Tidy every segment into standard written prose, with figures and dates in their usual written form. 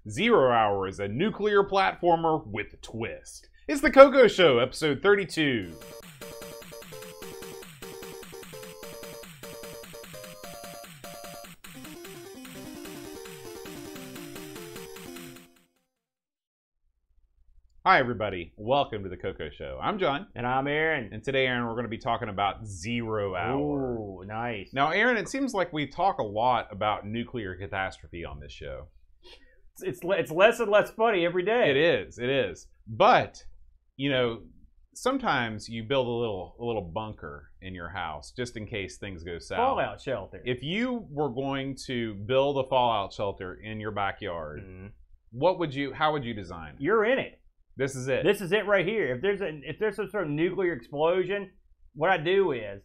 Zero Hour is a nuclear platformer with a twist. It's the CoCo Show, episode 32. Hi everybody, welcome to the CoCo Show. I'm John. And I'm Aaron. And today, Aaron, we're going to be talking about Zero Hour. Ooh, nice. Now, Aaron, it seems like we talk a lot about nuclear catastrophe on this show. It's less and less funny every day. It is. But, you know, sometimes you build a little bunker in your house just in case things go south. Fallout shelter. If you were going to build a fallout shelter in your backyard, how would you design it? You're in it. This is it. This is it right here. If there's some sort of nuclear explosion, what I do is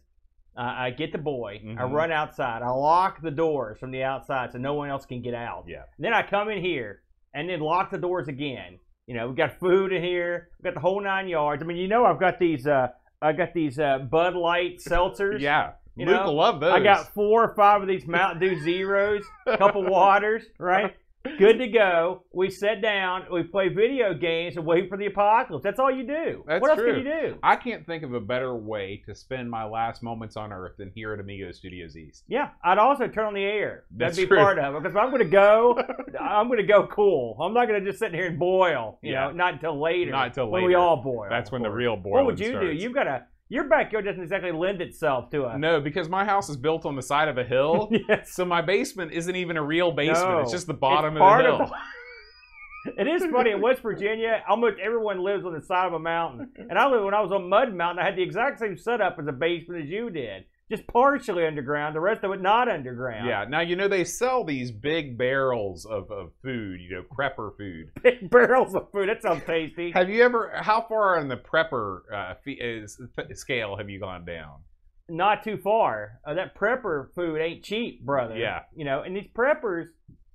I get the boy, I run outside, I lock the doors from the outside so no one else can get out. Yeah. Then I come in here and then lock the doors again. You know, we've got food in here, we've got the whole 9 yards. I mean, you know, I've got these Bud Light seltzers. Yeah. You Luke will love those. I got 4 or 5 of these Mountain Dew Zeros, a couple waters, right? Good to go. We sit down, we play video games, and wait for the apocalypse. That's all you do. That's what else true. can you do? I can't think of a better way to spend my last moments on Earth than here at Amigo Studios East. Yeah, I'd also turn on the air. That's That'd be true. part of it. Because if I'm going to go, I'm going to go cool. I'm not going to just sit here and boil. You know, not until later. Not until when later. we all boil. That's when the real boiling What would you starts. do? You've got your backyard doesn't exactly lend itself to a... No, because my house is built on the side of a hill. Yes. So my basement isn't even a real basement. No, it's just the bottom it's of the hill. It is funny, in West Virginia, almost everyone lives on the side of a mountain. And when I was on Mud Mountain, I had the exact same setup as a basement as you did. Just partially underground, the rest of it not underground. Yeah, now, you know, they sell these big barrels of food, you know, prepper food. Big barrels of food, that sounds tasty. Have you ever, how far on the prepper scale have you gone down? Not too far. That prepper food ain't cheap, brother. Yeah. You know, and these preppers,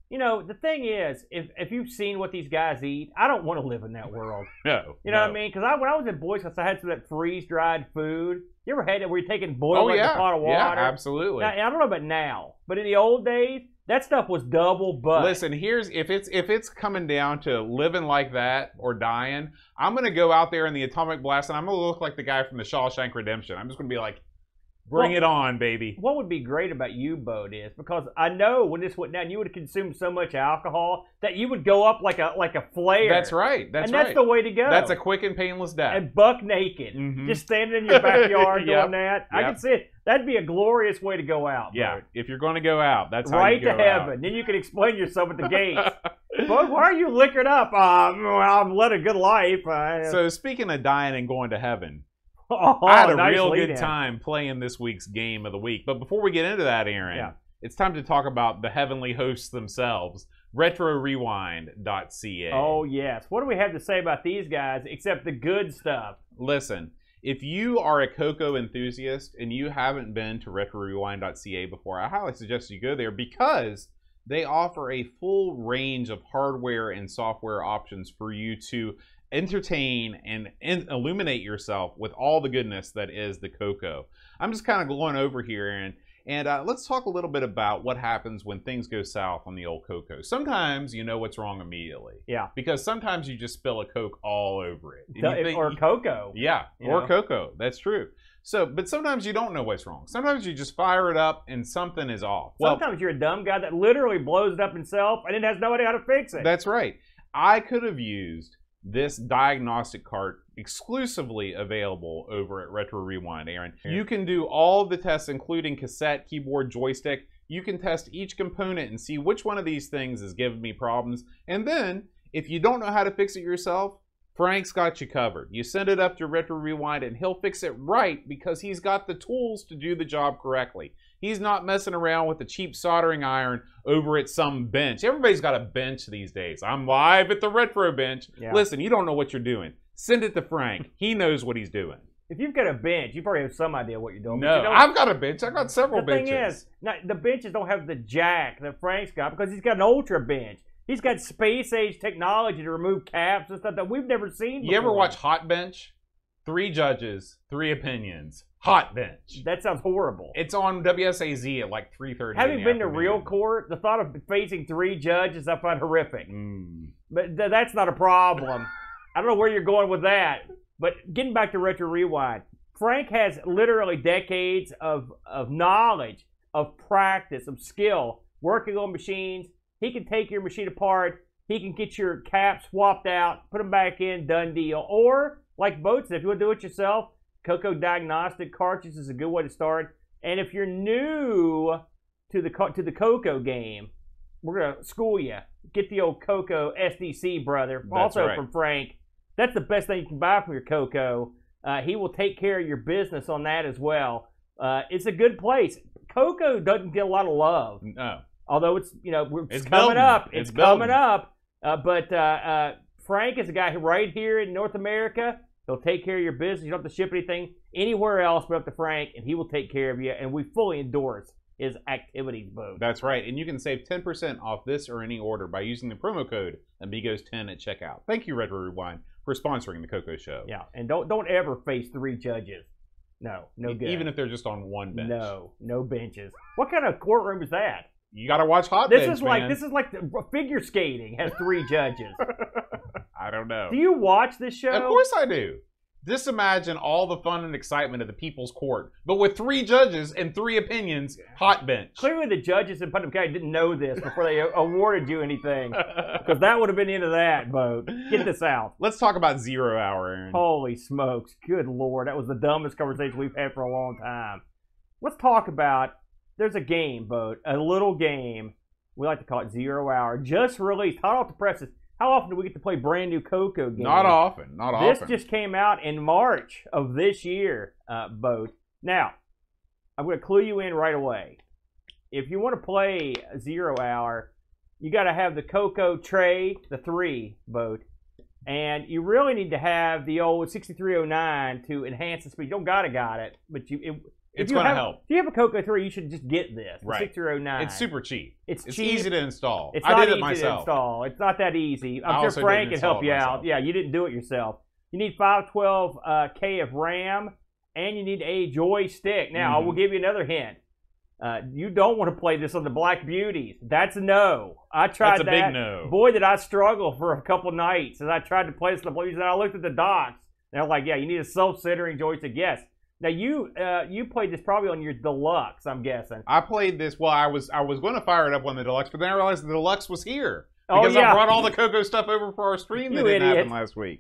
you know, the thing is, if you've seen what these guys eat, I don't want to live in that world. No. You know what I mean? Because when I was in Boy Scouts, I had some of that freeze-dried food. You ever had it where you're taking boiled in a pot of water? Yeah, absolutely. Now, I don't know about now, but in the old days, that stuff was double butt. Listen, if it's coming down to living like that or dying, I'm gonna go out there in the atomic blast and I'm gonna look like the guy from the Shawshank Redemption. I'm just gonna be like, bring it on, baby. What would be great about you, Bode, is because I know when this went down, you would have consumed so much alcohol that you would go up like a flare. That's right. That's the way to go. That's a quick and painless death. And buck naked, just standing in your backyard doing that. I can see it. That'd be a glorious way to go out. Yeah, Bode. if you're going to go out, that's how right you go to heaven. out. Then you can explain yourself at the gates. But why are you liquored up? I've led a good life. So speaking of dying and going to heaven. Oh, I had a nice real lead good in. time playing this week's game of the week. But before we get into that, Aaron, it's time to talk about the heavenly hosts themselves, RetroRewind.ca. Oh, yes. What do we have to say about these guys except the good stuff? Listen, if you are a CoCo enthusiast and you haven't been to RetroRewind.ca before, I highly suggest you go there because they offer a full range of hardware and software options for you to entertain and illuminate yourself with all the goodness that is the CoCo. I'm just kind of going over here, and let's talk a little bit about what happens when things go south on the old CoCo. Sometimes you know what's wrong immediately. Yeah. Because sometimes you just spill a Coke all over it. Or CoCo. Yeah, or CoCo. That's true. So, but sometimes you don't know what's wrong. Sometimes you just fire it up and something is off. Sometimes you're a dumb guy that literally blows it up himself and then has no idea how to fix it. That's right. I could have used this diagnostic cart exclusively available over at Retro Rewind, Aaron. You can do all of the tests, including cassette, keyboard, joystick. You can test each component and see which one of these things is giving me problems. And then, if you don't know how to fix it yourself, Frank's got you covered. You send it up to Retro Rewind and he'll fix it right because he's got the tools to do the job correctly. He's not messing around with a cheap soldering iron over at some bench. Everybody's got a bench these days. I'm live at the Retro Bench. Yeah. Listen, you don't know what you're doing. Send it to Frank. He knows what he's doing. If you've got a bench, you probably have some idea what you're doing. No, I've got a bench. I've got several benches. The thing is, now, the benches don't have the jack that Frank's got because he's got an ultra bench. He's got space-age technology to remove caps and stuff that we've never seen before. You ever watch Hot Bench? 3 judges, 3 opinions. Hot bench. That sounds horrible. It's on WSAZ at like 3:30. Having been to real court, the thought of facing 3 judges I find horrific. But that's not a problem. I don't know where you're going with that. But getting back to Retro Rewind, Frank has literally decades of knowledge, of practice, of skill, working on machines. He can take your machine apart. He can get your caps swapped out, put them back in, done deal. Or, like Boat said, if you want to do it yourself, CoCo Diagnostic Cartridge is a good way to start. And if you're new to the CoCo game, we're going to school you. Get the old CoCo SDC, brother. That's also right. from Frank. That's the best thing you can buy from your CoCo. He will take care of your business on that as well. It's a good place. CoCo doesn't get a lot of love. No. Although it's It's coming building. up. It's It's coming building. up. But Frank is a guy who right here in North America, he'll take care of your business. You don't have to ship anything anywhere else but up to Frank, and he will take care of you. And we fully endorse his activities, Boat. That's right. And you can save 10% off this or any order by using the promo code Amigos10 at checkout. Thank you, Retro Rewind, for sponsoring the CoCo Show. Yeah, and don't ever face 3 judges. No good. Even if they're just on one bench. No benches. What kind of courtroom is that? You got to watch Hot This Bench, is like man. this is like the figure skating has 3 judges. I don't know. Do you watch this show? Of course I do. Just imagine all the fun and excitement of the People's Court, but with 3 judges and 3 opinions. Hot bench. Clearly, the judges in Putnam County didn't know this before they awarded you anything, because that would have been the end of that, Boat. Get this out. Let's talk about 0 Hour, Aaron. Holy smokes! Good Lord, that was the dumbest conversation we've had for a long time. Let's talk about. There's a game, Boat. A little game. We like to call it 0 Hour. Just released, hot off the presses. How often do we get to play brand new CoCo games? Not often. Not This often. just came out in March of this year, Boat. Now, I'm going to clue you in right away. If you want to play 0 Hour, you got to have the CoCo tray, the 3, Boat. And you really need to have the old 6309 to enhance the speed. You don't got it, but it's going to help. If you have a CoCo 3, you should just get this, the Right. 6309. It's super cheap. It's cheap. easy to install. It's I not did it easy myself. to install. It's not that easy. I I'm also sure Frank didn't can help install it you out. myself. Yeah, you didn't do it yourself. You need 512K of RAM, and you need a joystick. Now, I will give you another hint. You don't want to play this on the Black Beauties. That's a no. I tried that. That's a big no. Boy, did I struggle for a couple nights as I tried to play this on the Black Beauties. And I looked at the docs, and I was like, yeah, you need a self-centering joystick. Yes. Now, you played this probably on your Deluxe, I'm guessing. I played this. Well, I was going to fire it up on the Deluxe, but then I realized the Deluxe was here. Oh, Because yeah. I brought all the CoCo stuff over for our stream that You didn't idiot. happen last week.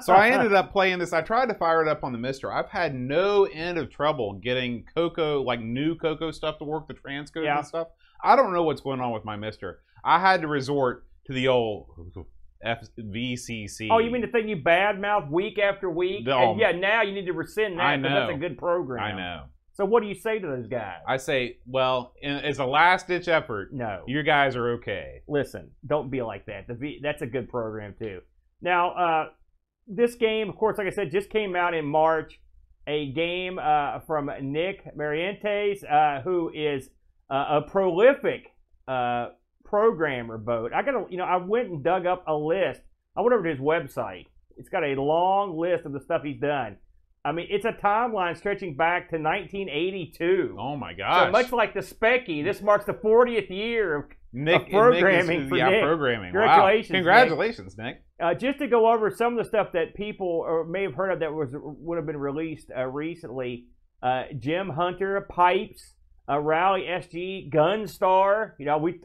So I ended up playing this. I tried to fire it up on the Mister. I've had no end of trouble getting CoCo, like new CoCo stuff to work, the transcodes Yeah. and stuff. I don't know what's going on with my Mister. I had to resort to the old VCC. Oh, you mean the thing you badmouth week after week? And yeah, now you need to rescind that I because know. that's a good program. I know. So what do you say to those guys? I say, well, as a last-ditch effort, No. you guys are okay. Listen, don't be like that. That's a good program, too. Now, this game, of course, like I said, just came out in March. A game from Nick Marientes, who is a prolific programmer, Boat. I went and dug up a list. I went over to his website. It's got a long list of the stuff he's done. I mean, it's a timeline stretching back to 1982. Oh my gosh! So much like the Specky, this marks the 40th year of Nick, programming for Nick. programming. Congratulations, wow. Congratulations, Nick. Just to go over some of the stuff that people may have heard of that would have been released recently. Jim Hunter, Pipes, Rally SG, Gunstar.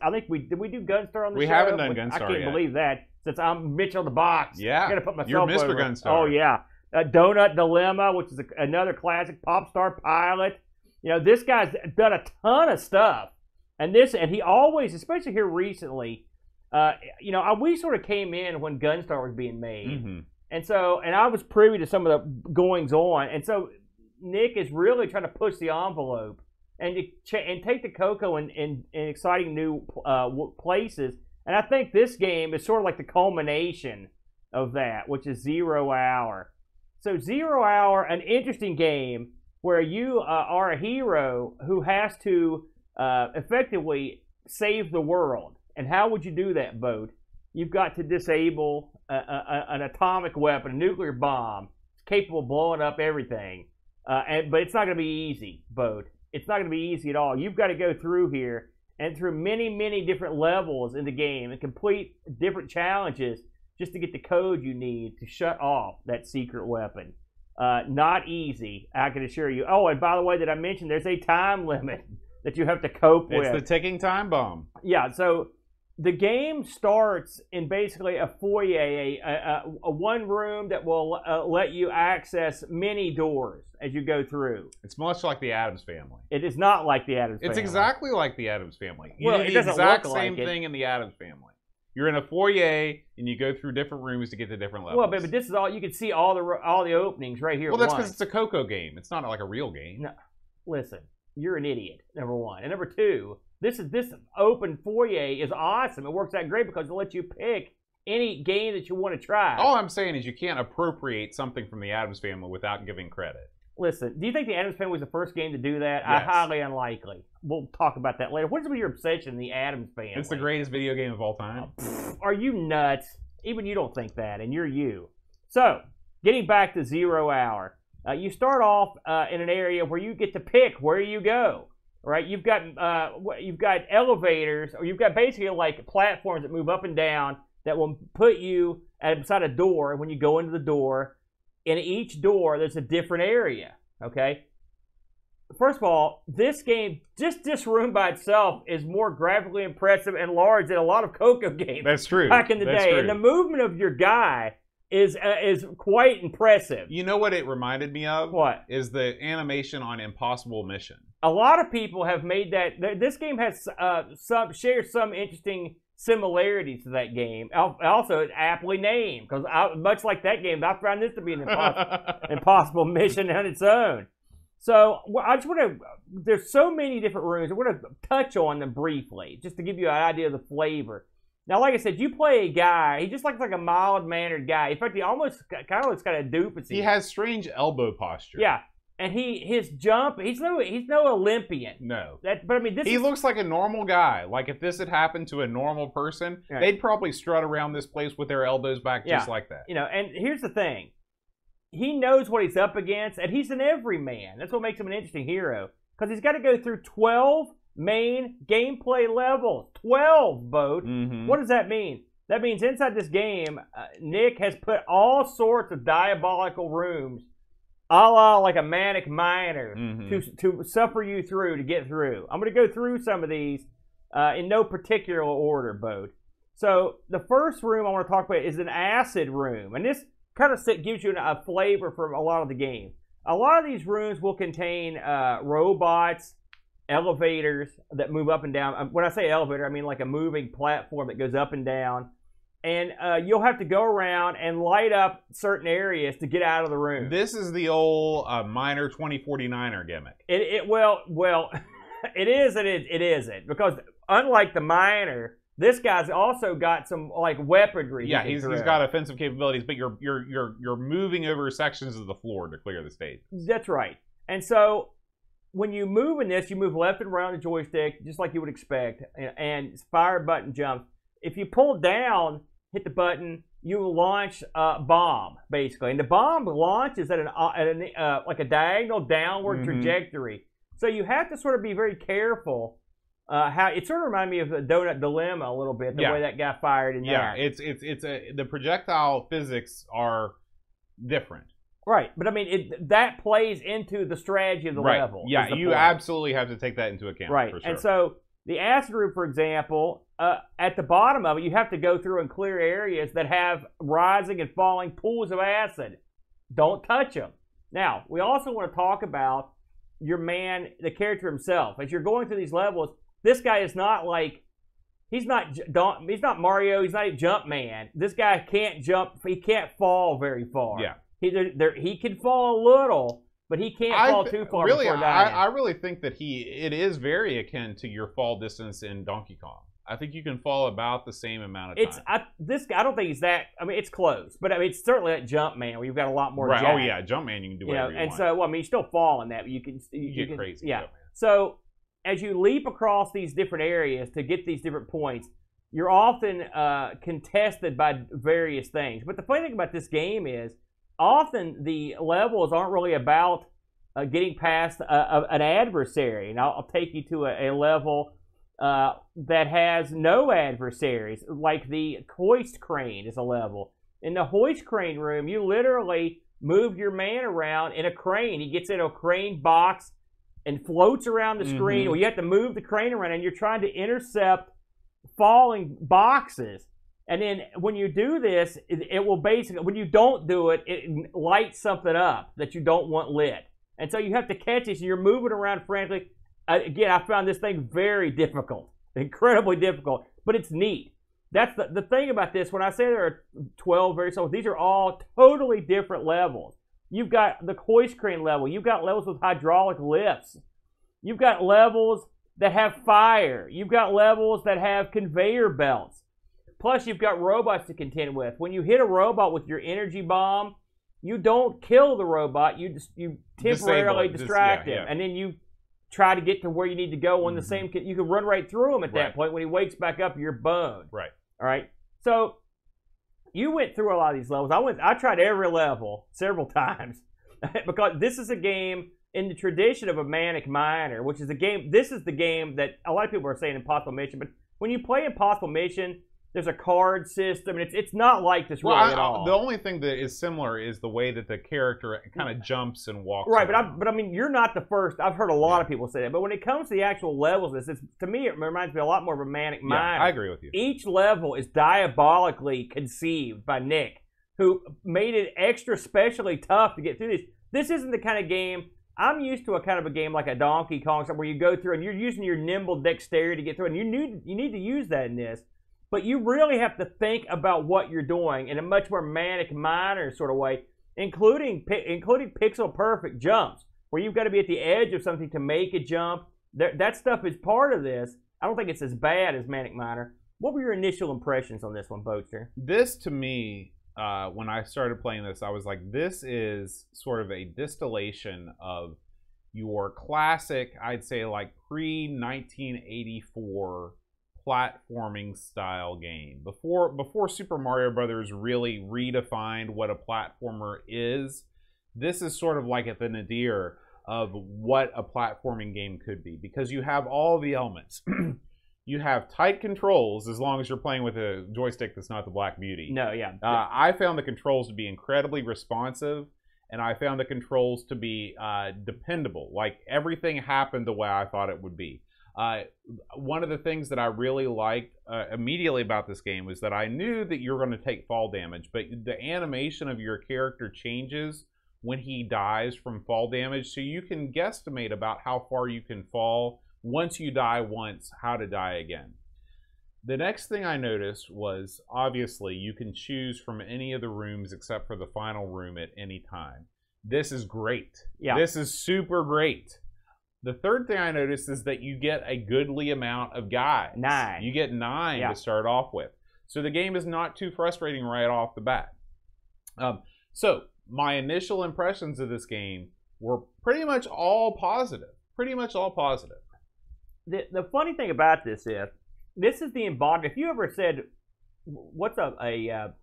I think did we do Gunstar on the show? We haven't done Gunstar I can't yet. believe that since I'm Mitch on the box. Yeah, I gotta put myself you're Mr. over. Gunstar. Oh yeah. Donut Dilemma, which is another classic. Popstar Pilot. This guy's done a ton of stuff, and he always, especially here recently, we sort of came in when Gunstar was being made, and I was privy to some of the goings on, and so Nick is really trying to push the envelope and take the CoCo in exciting new places, and I think this game is sort of like the culmination of that, which is 0 Hour. So 0 Hour, an interesting game where you are a hero who has to effectively save the world. And how would you do that, Boat? You've got to disable an atomic weapon, a nuclear bomb. It's capable of blowing up everything. But it's not going to be easy, Bode. It's not going to be easy at all. You've got to go through here and through many, many different levels in the game and complete different challenges just to get the code you need to shut off that secret weapon. Not easy, I can assure you. Oh, and by the way, did I mention there's a time limit that you have to cope with? It's the ticking time bomb. Yeah, so the game starts in basically a foyer, a one room that will let you access many doors as you go through. It's much like the Addams Family. It is not like the Addams Family. It's exactly like the Addams Family. You Well, do it the doesn't exact look like same it. thing in the Addams Family. You're in a foyer and you go through different rooms to get to different levels. Well, but this is all you can see all the openings right here. Well, at that's once. because it's a CoCo game. It's not like a real game. No, listen, you're an idiot. Number one, and number two, this open foyer is awesome. It works out great because it lets you pick any game that you want to try. All I'm saying is you can't appropriate something from the Addams Family without giving credit. Listen, do you think the Addams Family was the first game to do that? Yes. Highly unlikely. We'll talk about that later. What is your obsession in the Addams Family? It's the greatest video game of all time. Are you nuts? Even you don't think that, and you're you. So, getting back to 0 Hour, you start off in an area where you get to pick where you go. Right? You've got elevators, or you've got basically like platforms that move up and down that will put you beside a door. When you go into the door, in each door, there's a different area, okay? First of all, this game, just this room by itself, is more graphically impressive and large than a lot of CoCo games. That's true. Back in the That's day. true. And the movement of your guy is quite impressive. You know what it reminded me of? What? Is the animation on Impossible Mission. A lot of people have made that. This game has shares some interesting similarities to that game. Also, it's aptly named because much like that game, I found this to be an impossible mission on its own. So I just want to. There's so many different rooms. I want to touch on them briefly, just to give you an idea of the flavor. Now, like I said, you play a guy. He just looks like a mild-mannered guy. In fact, he almost kind of looks kind of doofusy. He has strange elbow posture. Yeah. And his jump, he's no Olympian. No. But I mean, He looks like a normal guy. Like if this had happened to a normal person, Right. they'd probably strut around this place with their elbows back just like that. You know, and here's the thing. He knows what he's up against, and he's an everyman. That's what makes him an interesting hero. Because he's got to go through 12 main gameplay levels. 12, Bode. Mm-hmm. What does that mean? That means inside this game, Nick has put all sorts of diabolical rooms a la like a manic miner to suffer you through, to get through. I'm going to go through some of these in no particular order, Bode. So the first room I want to talk about is an acid room. And this kind of gives you a flavor for a lot of the game. A lot of these rooms will contain robots, elevators that move up and down. When I say elevator, I mean like a moving platform that goes up and down. And you'll have to go around and light up certain areas to get out of the room. This is the old Miner 2049er gimmick. Well, it is and it isn't, because unlike the Miner, this guy's also got some like weaponry. Yeah, he's got offensive capabilities, but you're moving over sections of the floor to clear the stage. That's right. And so when you move in this, you move left and right on the joystick, just like you would expect, and fire button jumps. If you pull down, hit the button, you launch a bomb, basically. And the bomb launches at like a diagonal downward trajectory. So you have to sort of be very careful. How it sort of reminded me of the Donut Dilemma a little bit, the way that guy fired in there. Yeah, the projectile physics are different. Right, but I mean, that plays into the strategy of the level. Yeah, you absolutely have to take that into account. Right, for sure. And so the acid room, for example, at the bottom of it, you have to go through and clear areas that have rising and falling pools of acid. Don't touch them. Now, we also want to talk about your man, the character himself. As you're going through these levels, this guy is not like, he's not Mario, he's not a jump man. This guy can't jump, he can't fall very far. Yeah. He can fall a little, but he can't fall too far really, before dying. I really think that it is very akin to your fall distance in Donkey Kong. I think you can fall about the same amount of time. I don't think he's that. I mean, it's close, but I mean, it's certainly that Jumpman where you've got a lot more. Right. Jack. Oh yeah, Jumpman, you can do whatever you want. And so, well, I mean, you still fall in that, but you get crazy. Yeah. Jumpman. So as you leap across these different areas to get these different points, you're often contested by various things. But the funny thing about this game is, often the levels aren't really about getting past an adversary. And I'll take you to a level that has no adversaries, like the hoist crane is a level. In the hoist crane room, you literally move your man around in a crane. He gets in a crane box and floats around the screen, or you have to move the crane around, and you're trying to intercept falling boxes. And then when you do this, it will basically, when you don't do it, it lights something up that you don't want lit. And so you have to catch this, and you're moving around frantically. Again, I found this thing very difficult, incredibly difficult, but it's neat. That's the thing about this. When I say there are 12 various levels, these are all totally different levels. You've got the hoist crane level. You've got levels with hydraulic lifts. You've got levels that have fire. You've got levels that have conveyor belts. Plus, you've got robots to contend with. When you hit a robot with your energy bomb, you don't kill the robot. You temporarily distract him, and then you try to get to where you need to go on the same. You can run right through him at that point. When he wakes back up, you're boned. Right. All right. So you went through a lot of these levels. I tried every level several times because this is a game in the tradition of a Manic Miner, which is a game. This is the game that a lot of people are saying Impossible Mission, but when you play Impossible Mission, there's a card system, and it's not like this really at all. The only thing that is similar is the way that the character kind of jumps and walks. Right, but I mean, you're not the first. I've heard a lot of people say that, but when it comes to the actual levels of this, to me, it reminds me a lot more of a Manic Miner. I agree with you. Each level is diabolically conceived by Nick, who made it extra specially tough to get through this. This isn't the kind of game. I'm used to a kind of a game like a Donkey Kong, where you go through and you're using your nimble dexterity to get through, and you need to use that in this. But you really have to think about what you're doing in a much more Manic Miner sort of way, including pixel perfect jumps, where you've got to be at the edge of something to make a jump. That stuff is part of this. I don't think it's as bad as Manic Miner. What were your initial impressions on this one, Boatster? This, to me, when I started playing this, I was like, this is sort of a distillation of your classic, I'd say like pre-1984 platforming style game. Before Super Mario Brothers really redefined what a platformer is, this is sort of like at the nadir of what a platforming game could be, because you have all the elements. You have tight controls as long as you're playing with a joystick that's not the Black Beauty. No, yeah. I found the controls to be incredibly responsive, and I found the controls to be dependable. Like, everything happened the way I thought it would be. One of the things that I really liked immediately about this game was that I knew that you're going to take fall damage, but the animation of your character changes when he dies from fall damage, so you can guesstimate about how far you can fall once you die once, how to die again. The next thing I noticed was, obviously, you can choose from any of the rooms except for the final room at any time. This is great. Yeah. This is super great. The third thing I noticed is that you get a goodly amount of guys. 9. You get 9 to start off with. So the game is not too frustrating right off the bat. So my initial impressions of this game were pretty much all positive. Pretty much all positive. The funny thing about this is the embodiment. If you ever said, what's a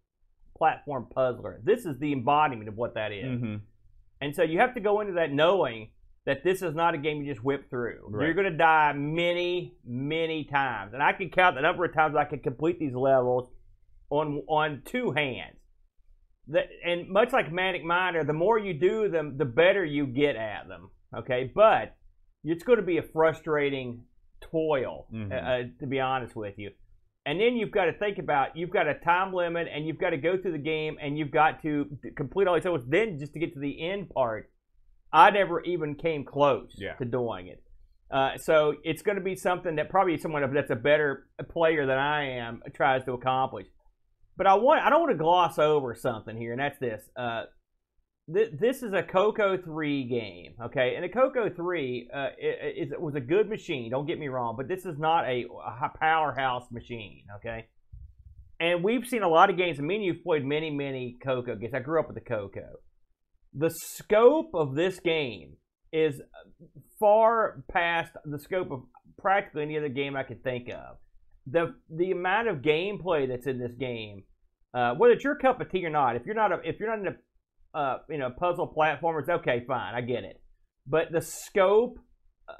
platform puzzler? This is the embodiment of what that is. Mm-hmm. And so you have to go into that knowing that this is not a game you just whip through. Right. You're going to die many, many times. And I can count the number of times I can complete these levels on 2 hands. And much like Manic Miner, the more you do them, the better you get at them. Okay? But it's going to be a frustrating toil, to be honest with you. And then you've got to think about, you've got a time limit, and you've got to go through the game, and you've got to complete all these levels. Then just to get to the end part, I never even came close to doing it. So it's going to be something that probably someone that's a better player than I am tries to accomplish. But I don't want to gloss over something here, and that's this. This is a CoCo 3 game, okay? And the CoCo 3 it was a good machine, don't get me wrong, but this is not a powerhouse machine, okay? And we've seen a lot of games, and me and you've played many, many CoCo games. I grew up with the CoCo. The scope of this game is far past the scope of practically any other game I could think of. The amount of gameplay that's in this game, whether it's your cup of tea or not, if you're not into puzzle platformers, okay, fine, I get it. But the scope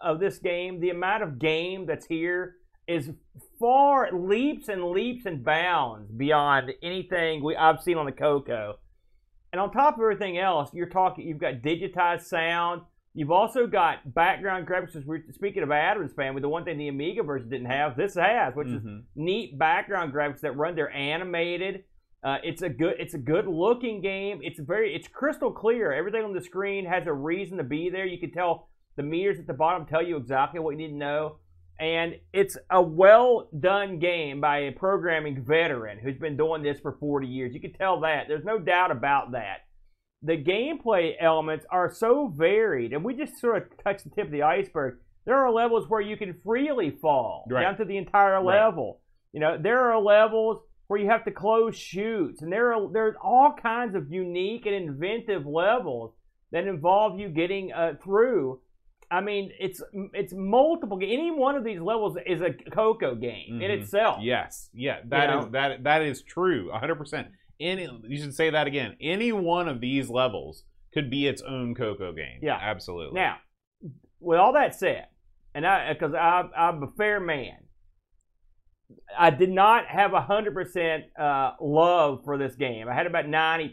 of this game, the amount of game that's here is far leaps and bounds beyond anything I've seen on the CoCo. And on top of everything else, you've got digitized sound. You've also got background graphics. Speaking of Adam's family, the one thing the Amiga version didn't have, this has, which is neat background graphics that run. They're animated. It's a good looking game. It's crystal clear. Everything on the screen has a reason to be there. You can tell the meters at the bottom tell you exactly what you need to know. And it's a well done game by a programming veteran who's been doing this for 40 years. You can tell that. There's no doubt about that. The gameplay elements are so varied, and we just sort of touched the tip of the iceberg. There are levels where you can freely fall down to the entire level. There are levels where you have to close chutes, and there's all kinds of unique and inventive levels that involve you getting through. I mean, it's multiple. Any one of these levels is a CoCo game in itself. Yes, yeah, that is true, 100%. You should say that again. Any one of these levels could be its own CoCo game. Yeah, absolutely. Now, with all that said, and because I'm a fair man, I did not have 100% love for this game. I had about 90%.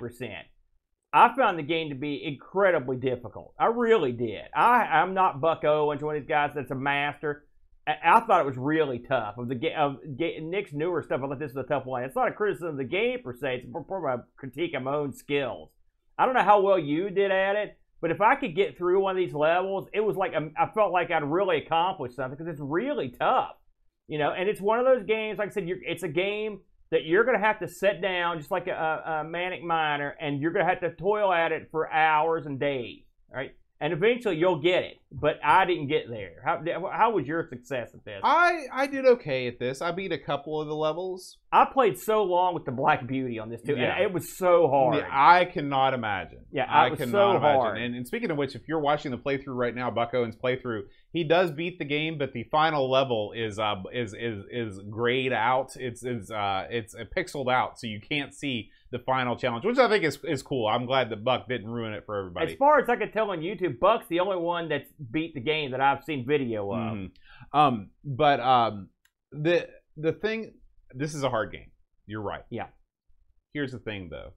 I found the game to be incredibly difficult. I really did. I'm not Buck Owens, one of these guys that's a master. I thought it was really tough. Of Nick's newer stuff, I thought this was a tough one. It's not a criticism of the game per se. It's more of a critique of my own skills. I don't know how well you did at it, but if I could get through one of these levels, it was like I felt like I'd really accomplished something because it's really tough. And it's one of those games, like I said, it's a game that you're going to have to sit down just like a manic miner, and you're going to have to toil at it for hours and days, right? And eventually you'll get it, but I didn't get there. How was your success at this? I did okay at this. I beat a couple of the levels. I played so long with the Black Beauty on this too, and it was so hard. Yeah, I cannot imagine. Yeah, I cannot so imagine. Hard. And speaking of which, if you're watching the playthrough right now, Buck Owens' playthrough, he does beat the game, but the final level is grayed out. It's pixeled out, so you can't see the final challenge, which I think is cool. I'm glad that Buck didn't ruin it for everybody. As far as I can tell on YouTube, Buck's the only one that's beat the game that I've seen video of. The thing, this is a hard game. You're right. Yeah. Here's the thing, though.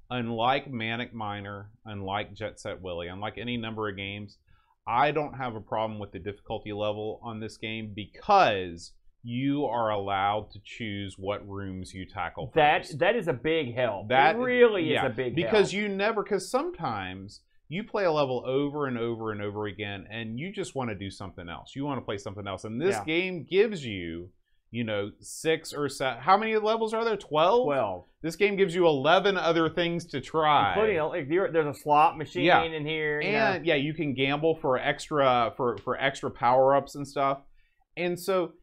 Unlike Manic Miner, unlike Jet Set Willy, unlike any number of games, I don't have a problem with the difficulty level on this game because you are allowed to choose what rooms you tackle first. That is a big help. That really is a big help. Because sometimes you play a level over and over and over again, and you just want to do something else. You want to play something else. And this game gives you, 6 or 7. How many levels are there? 12? 12. This game gives you 11 other things to try. Including, there's a slot machine in here. And, you can gamble for extra power-ups and stuff. And so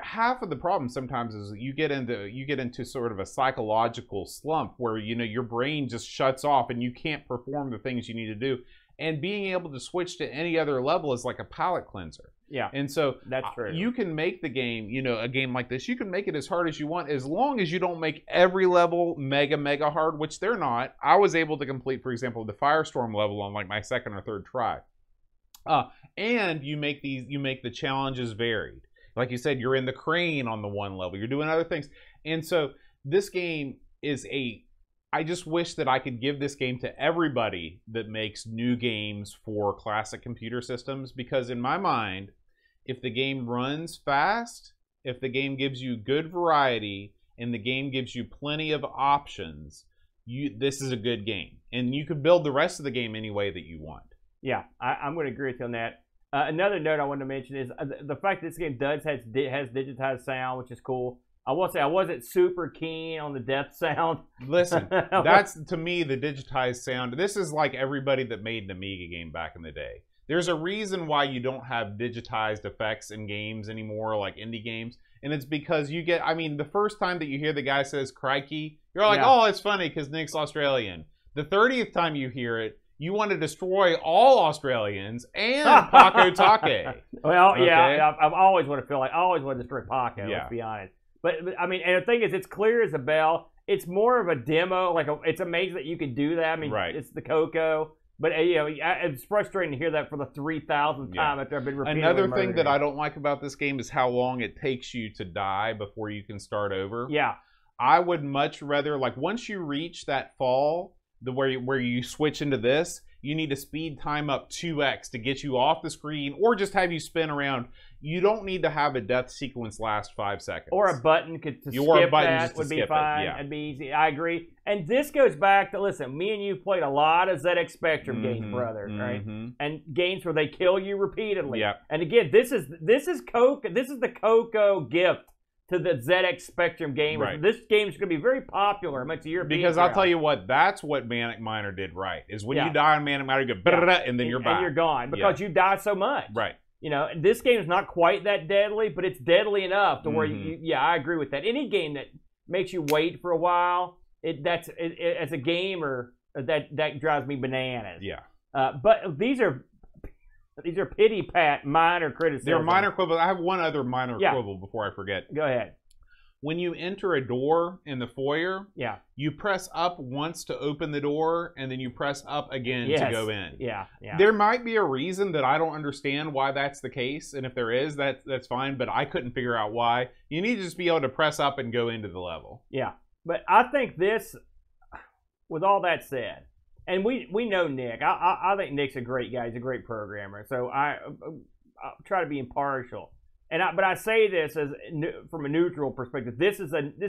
half of the problem sometimes is you get into sort of a psychological slump where your brain just shuts off and you can't perform the things you need to do, and being able to switch to any other level is like a palate cleanser. Yeah, and so that's true. You can make the game, a game like this, you can make it as hard as you want, as long as you don't make every level mega hard, which they're not. I was able to complete, for example, the Firestorm level on like my second or third try, and you make the challenges varied. Like you said, you're in the crane on the one level. You're doing other things. And so this game is I just wish that I could give this game to everybody that makes new games for classic computer systems, because in my mind, if the game runs fast, if the game gives you good variety, and the game gives you plenty of options, this is a good game. And you could build the rest of the game any way that you want. Yeah, I'm going to agree with you on that. Another note I wanted to mention is the fact that this game has digitized sound, which is cool. I will say I wasn't super keen on the death sound. Listen, that's, to me, the digitized sound. This is like everybody that made an Amiga game back in the day. There's a reason why you don't have digitized effects in games anymore, like indie games. And it's because the first time that you hear the guy says crikey, you're like, oh, it's funny because Nick's Australian. The 30th time you hear it, you want to destroy all Australians and Paco Take. Well, okay? I've always want to destroy Paco, let's be honest. But and the thing is, it's clear as a bell. it's more of a demo. Like it's amazing that you could do that. I mean, it's the CoCo. But it's frustrating to hear that for the 3,000th time after I've been repeatedly Another thing that I don't like about this game is how long it takes you to die before you can start over. Yeah. I would much rather, like, once you reach that fall, where you switch into this, you need to speed time up 2x to get you off the screen, or just have you spin around. You don't need to have a death sequence last 5 seconds. Or a button to skip that would be fine. It'd be easy. I agree. And this goes back to, listen, me and you played a lot of ZX Spectrum games, brother, right? And games where they kill you repeatedly. Yep. And again, this is the CoCo gift to the ZX Spectrum gamers. Right. This game is going to be very popular amongst the European Because crowd. I'll tell you what, that's what Manic Miner did right. Is when you die on Manic Miner, you go and then you're back. And you're gone because you die so much. Right. You know, this game is not quite that deadly, but it's deadly enough to where I agree with that. Any game that makes you wait for a while, as a gamer, that drives me bananas. Yeah. But these are pity pat minor criticisms. They're minor quibbles. I have one other minor quibble before I forget. Go ahead. When you enter a door in the foyer, you press up once to open the door, and then you press up again to go in. Yeah. There might be a reason that I don't understand why that's the case, and if there is, that's fine, but I couldn't figure out why. You need to just be able to press up and go into the level. Yeah, but I think this, with all that said, and we know Nick. I think Nick's a great guy. He's a great programmer. So I'll try to be impartial. But I say this from a neutral perspective. This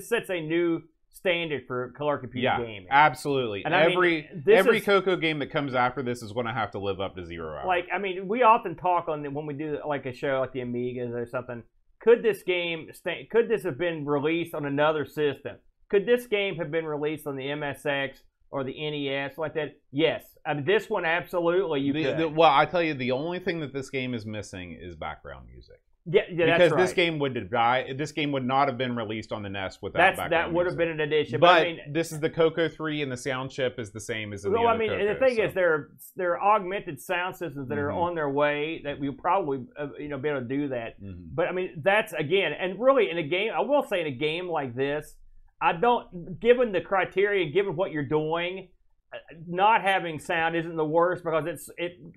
sets a new standard for color computer gaming. Absolutely. And every CoCo game that comes after this is going to have to live up to 0 hour. Like, I mean, we often talk when we do like a show like the Amigas or something. Could this have been released on another system? Could this game have been released on the MSX or the NES like that? Yes. I mean, this one absolutely could. Well, I tell you, the only thing that this game is missing is background music. Yeah, because that's right. this game would die. This game would not have been released on the NES without background that would music. have been an addition. But I mean, this is the CoCo 3, and the sound chip is the same as the other I mean, CoCos, and the thing is, there are augmented sound systems that are on their way that we'll probably be able to do that. But I mean, that's again, and really in a game, I will say in a game like this, given the criteria, given what you're doing, not having sound isn't the worst because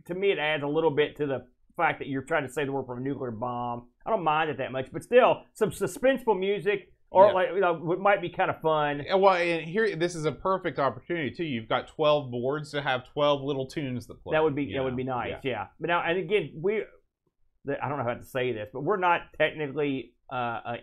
to me it adds a little bit to the fact that you're trying to save the world from a nuclear bomb. I don't mind it that much, but still, some suspenseful music or it might be kind of fun. Well, and here, this is a perfect opportunity too. You've got 12 boards to have 12 little tunes that play. That would be nice, yeah. But now, and again, I don't know how to say this, but we're not technically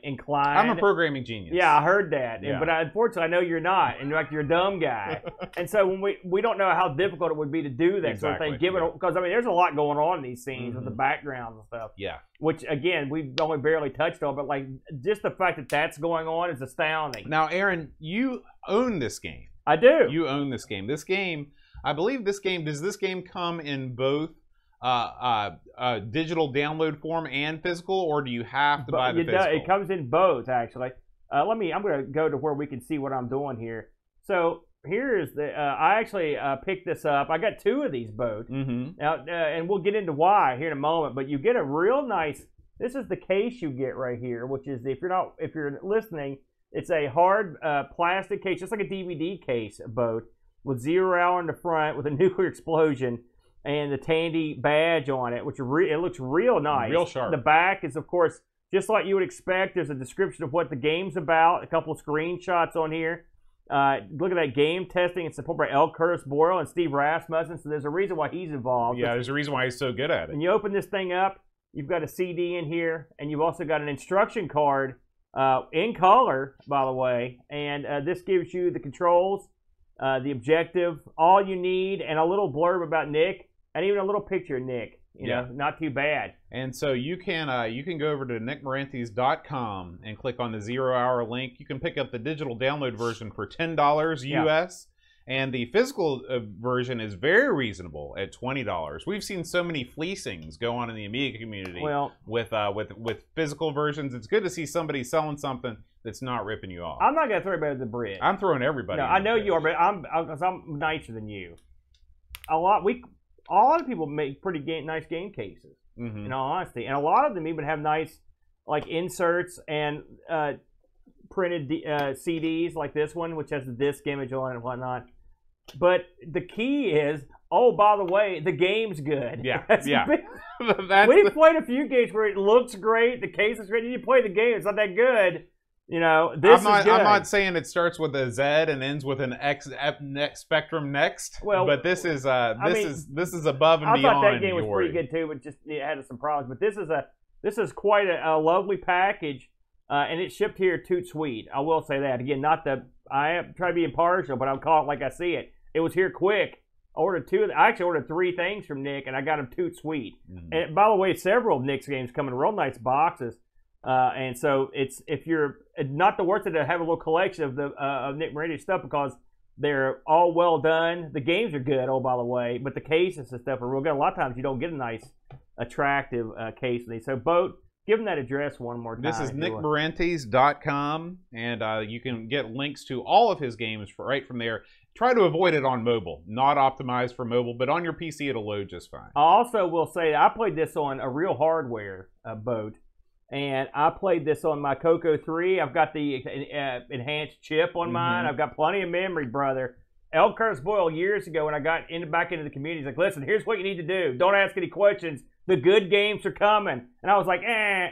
inclined. I'm a programming genius. Yeah, I heard that. But unfortunately, I know you're not. And you're a dumb guy. And so when we don't know how difficult it would be to do that sort of thing, because I mean, there's a lot going on in these scenes with the backgrounds and stuff. Yeah. Which again, we've only barely touched on, but like just the fact that that's going on is astounding. Now, Aaron, you own this game. I do. You own this game. I believe does this game come in both digital download form and physical, or do you have to buy the physical? It comes in both, actually. I'm going to go to where we can see what I'm doing here. So here is I actually picked this up. I got 2 of these both. Now, and we'll get into why here in a moment, but you get a real nice, this is the case you get right here, which is, if you're listening, it's a hard plastic case, just like a DVD case boat, with 0 hour in the front with a nuclear explosion and the Tandy badge on it, which it looks real nice. Real sharp. The back is, of course, just like you would expect. There's a description of what the game's about, a couple of screenshots on here. Look at that, game testing and support by L. Curtis Boyle and Steve Rasmussen. So there's a reason why he's involved. Yeah, there's a reason why he's so good at it. When you open this thing up, you've got a CD in here, and you've also got an instruction card in color, by the way. And this gives you the controls, the objective, all you need, and a little blurb about Nick. And even a little picture of Nick, you know, not too bad. And so you can go over to nickmaranthes.com and click on the 0 hour link. You can pick up the digital download version for $10 US, and the physical version is very reasonable at $20. We've seen so many fleecings go on in the Amiga community with physical versions. It's good to see somebody selling something that's not ripping you off. I'm not gonna throw everybody at the bridge. I'm throwing everybody. No, I know you are, but I'm nicer than you. A lot of people make pretty nice game cases, in all honesty. And a lot of them even have nice, like, inserts and printed CDs like this one, which has the disc image on it and whatnot. But the key is, oh, by the way, the game's good. Yeah, yeah. We've played a few games where it looks great, the case is great, and you play the game, it's not that good. You know, this is good. I'm not saying it starts with a Z and ends with an X spectrum next. Well, but this is this is above and beyond. I thought that game was pretty good too, but just it had some problems. But this is quite a lovely package, and it shipped here toot sweet. I will say that again. I am trying to be impartial, but I'll call it like I see it. It was here quick. I actually ordered 3 things from Nick, and I got them toot sweet. Mm-hmm. And by the way, several of Nick's games come in real nice boxes. And so if you're not the worst to have a little collection of the of Nick Morandi's stuff because they're all well done. The games are good, oh by the way, but the cases and stuff are real good. A lot of times you don't get a nice, attractive case of these. So Boat, give them that address one more time. This is nickmorantes.com, and you can get links to all of his games right from there. Try to avoid it on mobile. Not optimized for mobile, but on your PC it'll load just fine. I also will say I played this on a real hardware Boat. And I played this on my CoCo 3. I've got the enhanced chip on mine. I've got plenty of memory, brother. L. Curtis Boyle, years ago, when I got back into the community, he's like, listen, here's what you need to do. Don't ask any questions. The good games are coming. And I was like,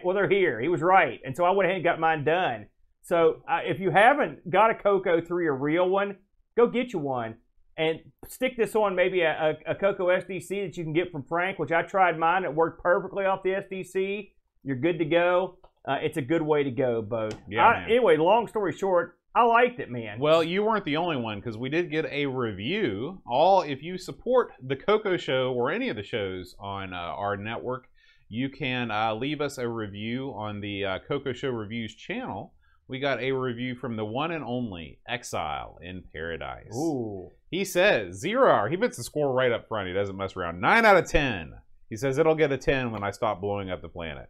well, they're here. He was right. And so I went ahead and got mine done. So if you haven't got a CoCo 3, a real one, go get you one. And stick this on maybe a CoCo SDC that you can get from Frank, which I tried mine. It worked perfectly off the SDC. You're good to go. It's a good way to go, Bo. Yeah, anyway, long story short, I liked it, man. Well, you weren't the only one because we did get a review. If you support the CoCo Show or any of the shows on our network, you can leave us a review on the CoCo Show Reviews channel. We got a review from the one and only Exile in Paradise. Ooh. He says, 0 hour. He puts the score right up front. He doesn't mess around. 9 out of 10. He says it'll get a 10 when I stop blowing up the planet.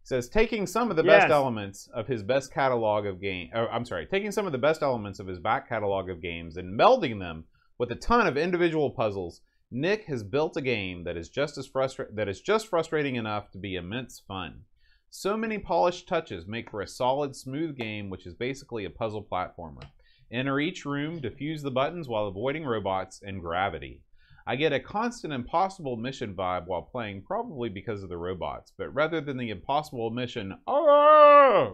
Says taking some of the best elements of his best catalog of taking some of the best elements of his back catalog of games and melding them with a ton of individual puzzles, Nick has built a game that is just frustrating enough to be immense fun. So many polished touches make for a solid, smooth game, which is basically a puzzle platformer. Enter each room, defuse the buttons while avoiding robots and gravity. I get a constant impossible mission vibe while playing, probably because of the robots, but rather than the impossible mission,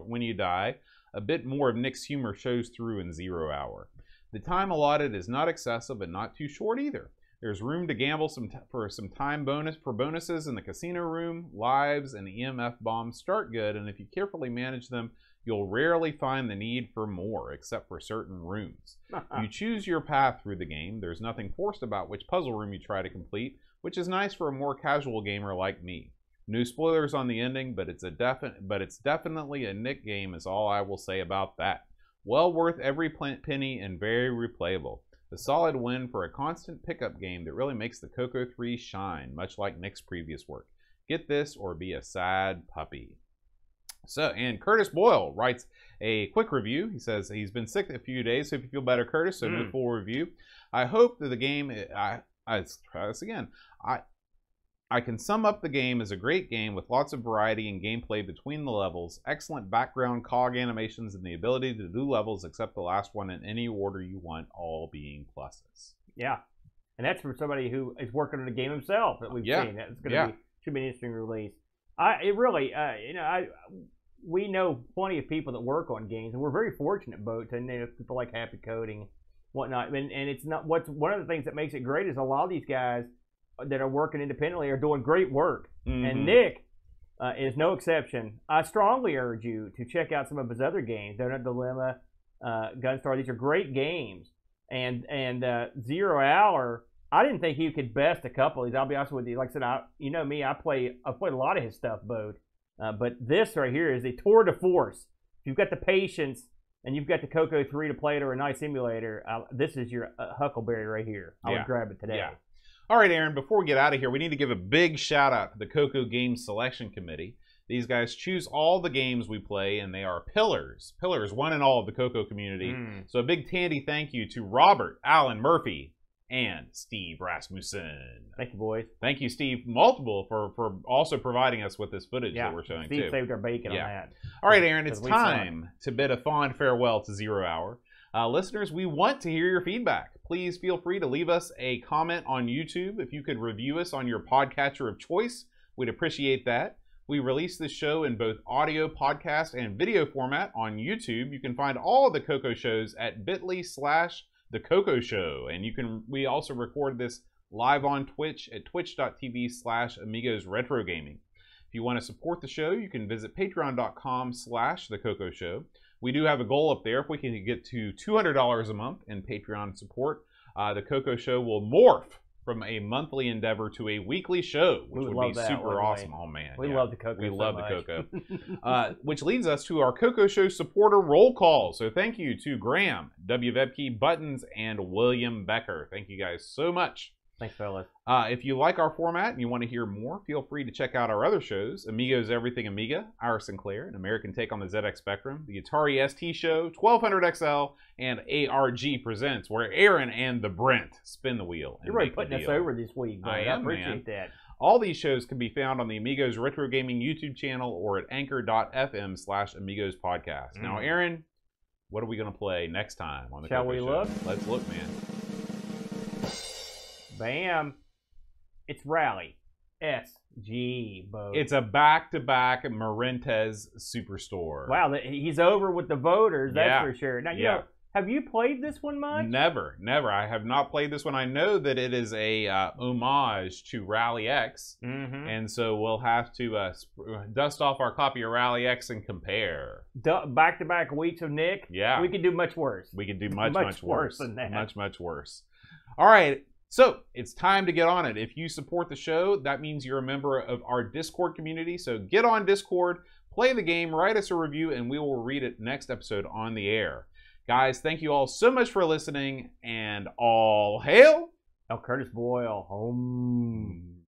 when you die, a bit more of Nick's humor shows through in 0 hour. The time allotted is not excessive but not too short either. There's room to gamble for some time bonuses in the casino room. Lives and EMF bombs start good, and if you carefully manage them, you'll rarely find the need for more, except for certain rooms. You choose your path through the game. There's nothing forced about which puzzle room you try to complete, which is nice for a more casual gamer like me. No spoilers on the ending, but it's definitely a Nick game is all I will say about that. Well worth every penny and very replayable. A solid win for a constant pickup game that really makes the CoCo 3 shine, much like Nick's previous work. Get this or be a sad puppy. And Curtis Boyle writes a quick review. He says he's been sick a few days, so if you feel better, Curtis, so no full review. I hope that the game, let's try this again. I can sum up the game as a great game with lots of variety and gameplay between the levels, excellent background cog animations, and the ability to do levels except the last one in any order you want, all being pluses. Yeah, and that's from somebody who is working on the game himself that we've seen. That's going to should be an interesting release. We know plenty of people that work on games, and we're very fortunate, Bo, to know people like Happy Coding, whatnot. And it's not one of the things that makes it great is a lot of these guys that are working independently are doing great work. And Nick is no exception. I strongly urge you to check out some of his other games. Donut Dilemma, Gunstar. These are great games. And 0 Hour. I didn't think he could best a couple of these. I'll be honest with you. Like I said, you know me, I've played a lot of his stuff, Bode. But this right here is a tour de force. If you've got the patience and you've got the CoCo 3 to play it or a nice emulator, this is your Huckleberry right here. I would grab it today. Yeah. All right, Aaron, before we get out of here, we need to give a big shout out to the CoCo Games Selection Committee. These guys choose all the games we play, and they are pillars, one and all of the CoCo community. So a big Tandy thank you to Robert, Alan, Murphy, and Steve Rasmussen. Thank you, boys. Thank you, Steve Multiple, for also providing us with this footage that we're showing, Steve too. saved our bacon on that. All right, Aaron, it's time to bid a fond farewell to Zero Hour. Listeners, we want to hear your feedback. Please feel free to leave us a comment on YouTube. If you could review us on your podcatcher of choice, we'd appreciate that. We release this show in both audio, podcast, and video format on YouTube. You can find all of the CoCo shows at bit.ly/The CoCo Show. And we also record this live on Twitch at twitch.tv/Amigos Retro Gaming. If you want to support the show, you can visit patreon.com/The CoCo Show. We do have a goal up there. If we can get to $200 a month in Patreon support, the CoCo Show will morph from a monthly endeavor to a weekly show, which would be super awesome. Oh, man. We love the CoCo. We love the CoCo. Which leads us to our CoCo Show supporter roll call. So thank you to Graham, W. Vebke, Buttons, and William Becker. Thank you guys so much. Thanks, fellas. If you like our format and you want to hear more, feel free to check out our other shows, Amigos Everything Amiga, Ira Sinclair, An American Take on the ZX Spectrum, the Atari ST Show, 1200 XL, and ARG Presents, where Aaron and the Brent spin the wheel. You're really putting us over this week, I appreciate that. All these shows can be found on the Amigos Retro Gaming YouTube channel or at anchor.fm/Amigos Podcast. Now, Aaron, what are we going to play next time on the Shall CoCo we Show? look? Let's look, man. Bam. It's Rally. SG, Bo. It's a back-to-back Marentes Superstore. Wow, he's over with the voters, that's for sure. Now, you know, have you played this one much? Never. I have not played this one. I know that it is a homage to Rally X, and so we'll have to dust off our copy of Rally X and compare. Back-to-back weeks of Nick? Yeah. We could do much worse. We could do much worse than that. Much worse. All right. So, it's time to get on it. If you support the show, that means you're a member of our Discord community. So, get on Discord, play the game, write us a review, and we will read it next episode on the air. Guys, thank you all so much for listening, and all hail El Curtis Boyle. Home.